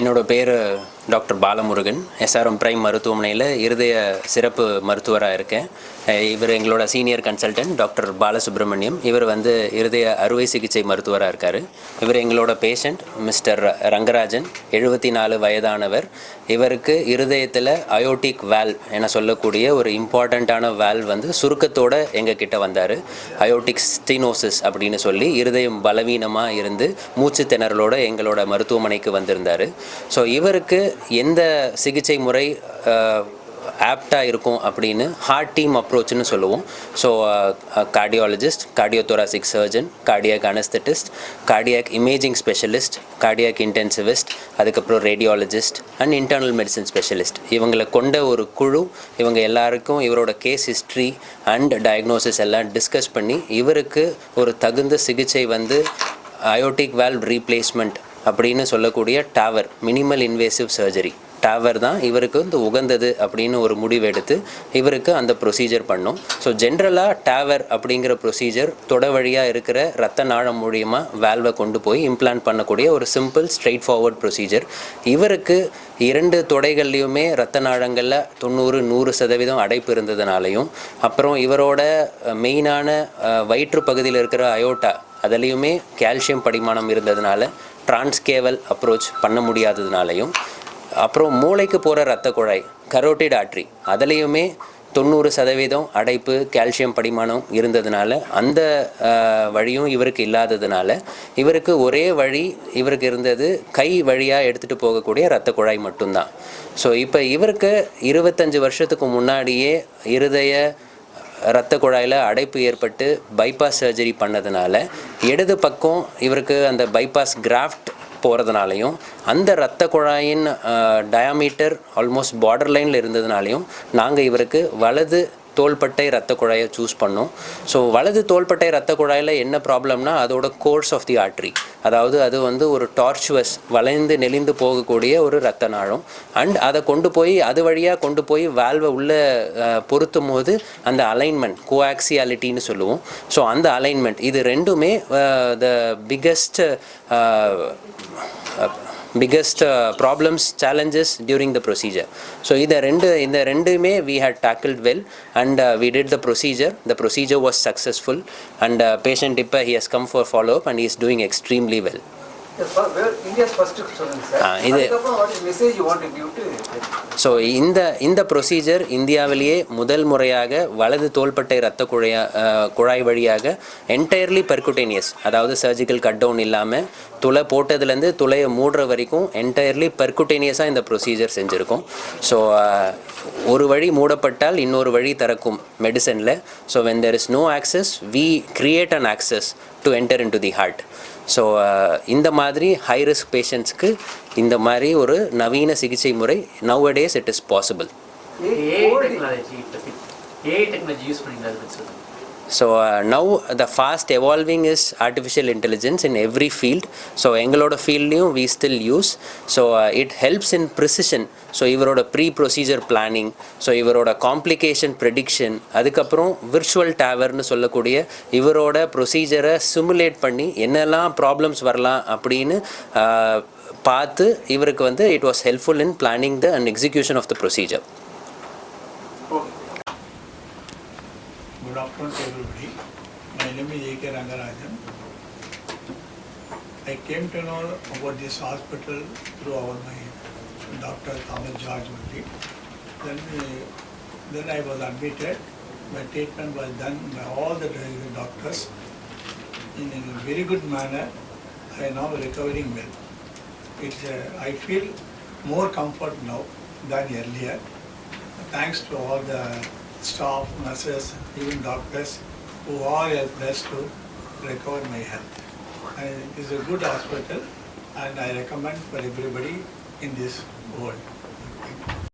என்னோட பேர் doctor Balamurugan. SRM prime மருத்துவமனையில் இருதய சிறப்பு மருத்துவராக இருக்கேன். இவர் எங்களோட சீனியர் கன்சல்டன்ட் டாக்டர் பாலசுப்ரமணியம். இவர் இருதய அறுவை சிகிச்சை மருத்துவராக இருக்கார். இவர் எங்களோட பேஷண்ட் மிஸ்டர் ரங்கராஜன், 74 வயதானவர். இவருக்கு இருதயத்தில் அயோட்டிக் வால்வ் என சொல்லக்கூடிய ஒரு இம்பார்ட்டண்ட்டான வால்வ் சுருக்கத்தோடு எங்கள் கிட்ட வந்தார். அயோட்டிக் ஸ்டீனோசிஸ் அப்படின்னு சொல்லி இருதயம் பலவீனமாக இருந்து மூச்சு திணறலோடு எங்களோட மருத்துவமனைக்கு வந்திருந்தார். ஸோ இவருக்கு எந்த சிகிச்சை முறை ஆப்டாக இருக்கும் அப்படின்னு ஹார்ட் டீம் அப்ரோச்னு சொல்லுவோம். So cardiologist, cardiothoracic surgeon, cardiac anaesthetist, cardiac imaging specialist, cardiac intensivist, அதுக்கப்புறம் radiologist and internal medicine specialist, இவங்களை கொண்ட ஒரு குழு. இவங்க எல்லாருக்கும் இவரோட கேஸ் ஹிஸ்ட்ரி அண்ட் டயக்னோசிஸ் எல்லாம் டிஸ்கஸ் பண்ணி இவருக்கு ஒரு தகுந்த சிகிச்சை அயோட்டிக் வால்வ் ரீப்ளேஸ்மெண்ட் அப்படின்னு சொல்லக்கூடிய dollar, minimal invasive surgery dollar தான் இவருக்கு உகந்தது அப்படின்னு ஒரு முடிவெடுத்து இவருக்கு அந்த ப்ரொசீஜர் பண்ணோம். ஸோ ஜென்ரலாக டாவர் அப்படிங்கிற ப்ரொசீஜர் தொட வழியாக இருக்கிற ரத்த நாளம் மூலியமாக வால்வை கொண்டு போய் இம்ப்ளான்ட் பண்ணக்கூடிய ஒரு சிம்பிள் ஸ்ட்ரெயிட் ஃபார்வர்ட் ப்ரொசீஜர். இவருக்கு 2 தொடைகள்லையுமே ரத்த நாளங்களில் 90-100% அடைப்பு இருந்ததுனாலையும், அப்புறம் இவரோட மெயினான வயிற்று பகுதியில் இருக்கிற அயோட்டா அதுலேயுமே கால்சியம் படிமானம் இருந்ததுனால டிரான்ஸ்கேவல் அப்ரோச் பண்ண முடியாததுனாலையும், அப்புறம் மூளைக்கு போகிற இரத்த குழாய் கரோட்டிட் ஆர்ட்ரி அதுலேயுமே 90% அடைப்பு கால்சியம் படிமானம் இருந்ததுனால அந்த வழியும் இவருக்கு இல்லாததுனால இவருக்கு ஒரே வழி இவருக்கு இருந்தது கை வழியாக எடுத்துகிட்டு போகக்கூடிய இரத்த குழாய் மட்டும்தான். ஸோ இப்போ இவருக்கு 25 வருஷத்துக்கு முன்னாடியே இருதய இரத்த குழாயில் அடைப்பு ஏற்பட்டு பைபாஸ் சர்ஜரி பண்ணதுனால இடது பக்கம் இவருக்கு அந்த பைபாஸ் கிராஃப்ட் போகிறதுனாலையும், அந்த இரத்த குழாயின் டயாமீட்டர் ஆல்மோஸ்ட் பார்டர் லைனில் இருந்ததுனாலையும் நாங்கள் இவருக்கு வலது தோள்பட்டை இரத்த குழாயை சூஸ் பண்ணோம். ஸோ வலது தோள்பட்டை இரத்த குழாயில் என்ன ப்ராப்ளம்னா அதோட கோர்ஸ் ஆஃப் தி ஆர்ட்ரி, அதாவது அது ஒரு டார்ச்சுவஸ் வளைந்து நெளிந்து போகக்கூடிய ஒரு இரத்த நாளம். அண்ட் அதை கொண்டு போய் அது வழியாக கொண்டு போய் வால்வை உள்ளே பொருத்தும் போது அந்த அலைன்மெண்ட் கோஆக்சியாலிட்டின்னு சொல்லுவோம். ஸோ அந்த அலைன்மெண்ட் இது ரெண்டுமே த biggest problems, challenges during the procedure. So இந்த ரெண்டுமே we had tackled well and we did the procedure. The procedure was successful and patient இப்ப he has come for follow up and he is doing extremely well. India's first student, sir. What is message you want to give to? So இந்த procedure இந்தியாவிலேயே முதல் முறையாக வலது தோள்பட்டை இரத்த குழாய் வழியாக என்டையர்லி பெர்குட்டேனியஸ், அதாவது சர்ஜிக்கல் கட் டவுன் இல்லாமல் துளை போட்டதுலேருந்து துளையை மூடுற வரைக்கும் என்டையர்லி பெர்குட்டேனியஸாக இந்த ப்ரொசீஜர் செஞ்சுருக்கோம். ஸோ ஒரு வழி மூடப்பட்டால் இன்னொரு வழி திறக்கும் மெடிசனில். So when there is no access, we create an access to enter into the heart. So இந்த மாதிரி ஹை ரிஸ்க் பேஷண்ட்ஸ்க்கு இந்த மாதிரி ஒரு நவீன சிகிச்சை முறை nowadays it is possible. So now the fast evolving is artificial intelligence in every field. So எங்களோட ஃபீல்ட்லையும் we still use. So it helps in precision. So இவரோட ப்ரீ-ப்ரொசீஜர் பிளானிங், ஸோ இவரோட காம்ப்ளிகேஷன் ப்ரெடிக்ஷன், அதுக்கப்புறம் விர்ச்சுவல் டேவர்னு சொல்லக்கூடிய இவரோட ப்ரொசீஜரை simulate பண்ணி என்னெல்லாம் problems வரலாம் அப்படின்னு பார்த்து இவருக்கு it was helpful in planning the and execution of the procedure. Good afternoon to everybody. My name is A.K. Rangarajan. I came to know about this hospital through my Dr. Thomas George only. Then I was admitted. My treatment was done by all the doctors in a very good manner. I am now recovering well. I feel more comfort now than earlier. Thanks to all the staff, nurses, even doctors who all helped us to recover my health. And it is a good hospital and I recommend for everybody in this world.